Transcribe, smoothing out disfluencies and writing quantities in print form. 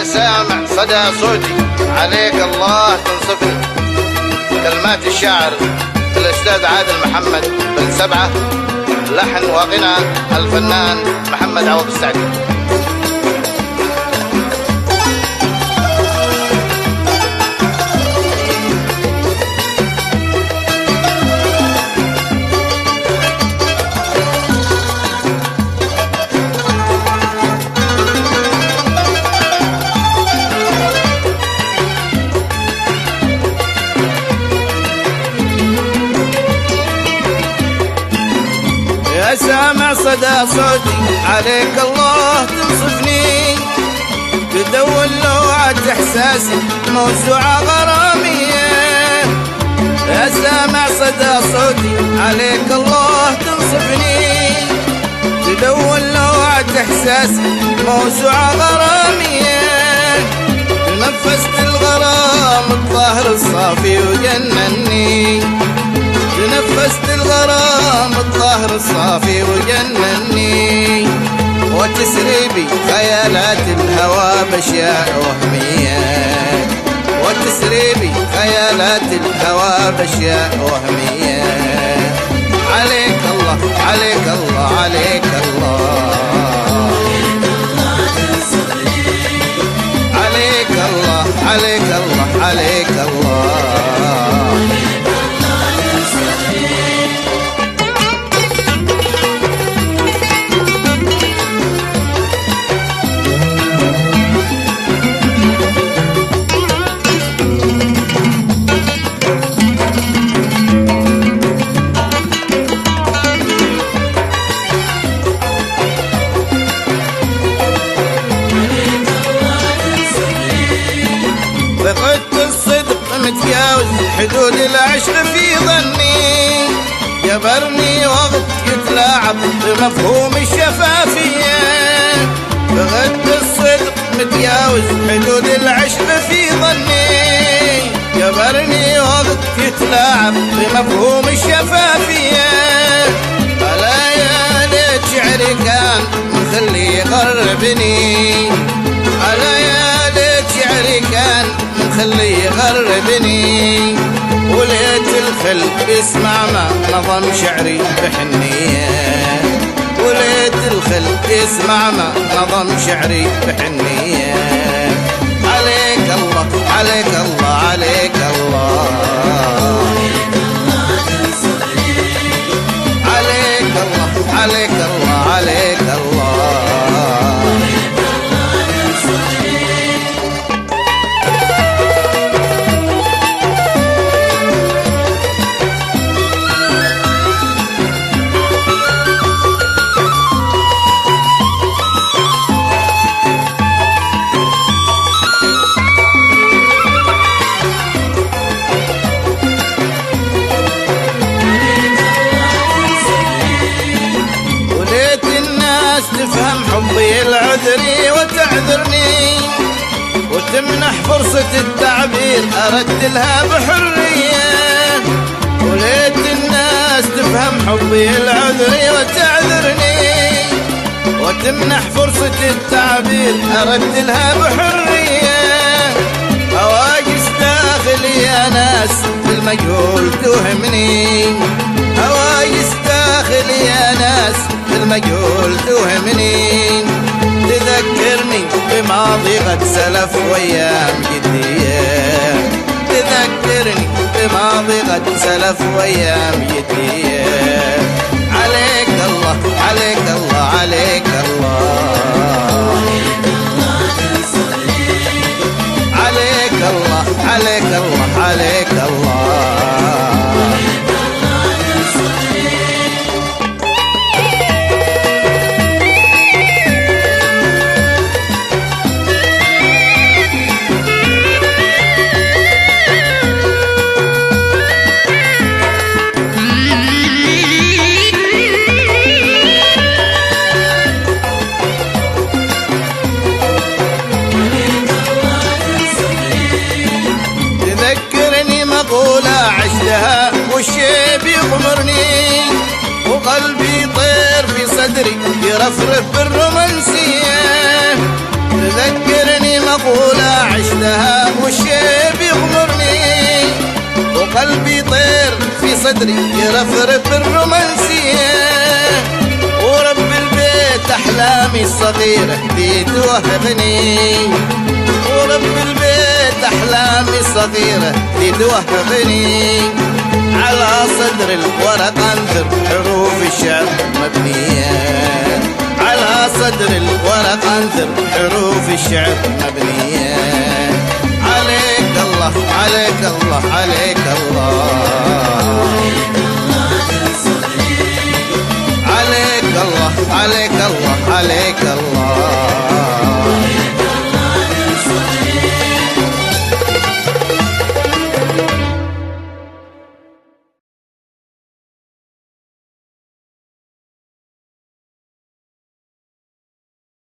يا سامع صدى صوتي عليك الله تنصفني. كلمات الشاعر الأستاذ عادل محمد بن سبعة، لحن وغنى الفنان محمد عوض السعدي. يا سامع صدى صوتي عليك الله تنصفني. تدور لوعة احساسي موسوعة غرامية. يا سامع صدى صوتي عليك الله تنصفني. تدور لوعة احساسي موسوعة غرامية. تنفست الغرام الطاهر الصافي وجنني. تنفست الغرام الطاهر الصافي وجنني. وتسري بي خيالات الهوى باشياء وهمية. وتسري بي خيالات الهوى باشياء وهمية. عليك الله عليك الله عليك الله عليك الله عليك الله عليك الله. فقدت الصدق متجاوز حدود العشق في ظني. جبرني وقت يتلاعب بمفهوم الشفافية. فقدت الصدق متجاوز حدود العشق في ظني. جبرني وقت يتلاعب بمفهوم الشفافية. ألا يا ليت شعري كان مخلي يغربني. ألا يا ليت شعري كان مخلي يغربني. وليت الخلق يسمع ما نظم شعري بحنية. وليت الخلق يسمع ما نظم شعري بحنية. عليك الله عليك الله عليك الله عليك الله عليك الله عليك الله. تفهم حبي العذري وتعذرني. وتمنح فرصة التعبير أردت لها بحرية. وليت الناس تفهم حبي العذري وتعذرني. وتمنح فرصة التعبير أردت لها بحرية. هواجس داخلي يا ناس بالمجهول توهمني. هواجس داخلي يا ناس المجهول توهمني. تذكرني بماضي قد سلف وايام جدية. تذكرني بماضي قد سلف وايام جدية. عليك الله عليك الله عليك الله عليك الله عليك الله عليك الله. عشتها والشيب يغمرني. وقلبي طير في صدري يرفرف بالرومانسية. تذكرني مقولة عشتها والشيب يغمرني، وقلبي طير في صدري يرفرف بالرومانسية، ورب البيت أحلامي الصغيرة دي توهبني، ورب البيت أحلامي الصغيرة دي توهبني. على صدر الورق أنثر حروف الشعر مبنية، على صدر الورق أنثر حروف الشعر مبنية. عليك الله عليك الله عليك الله، عليك الله عليك الله عليك الله.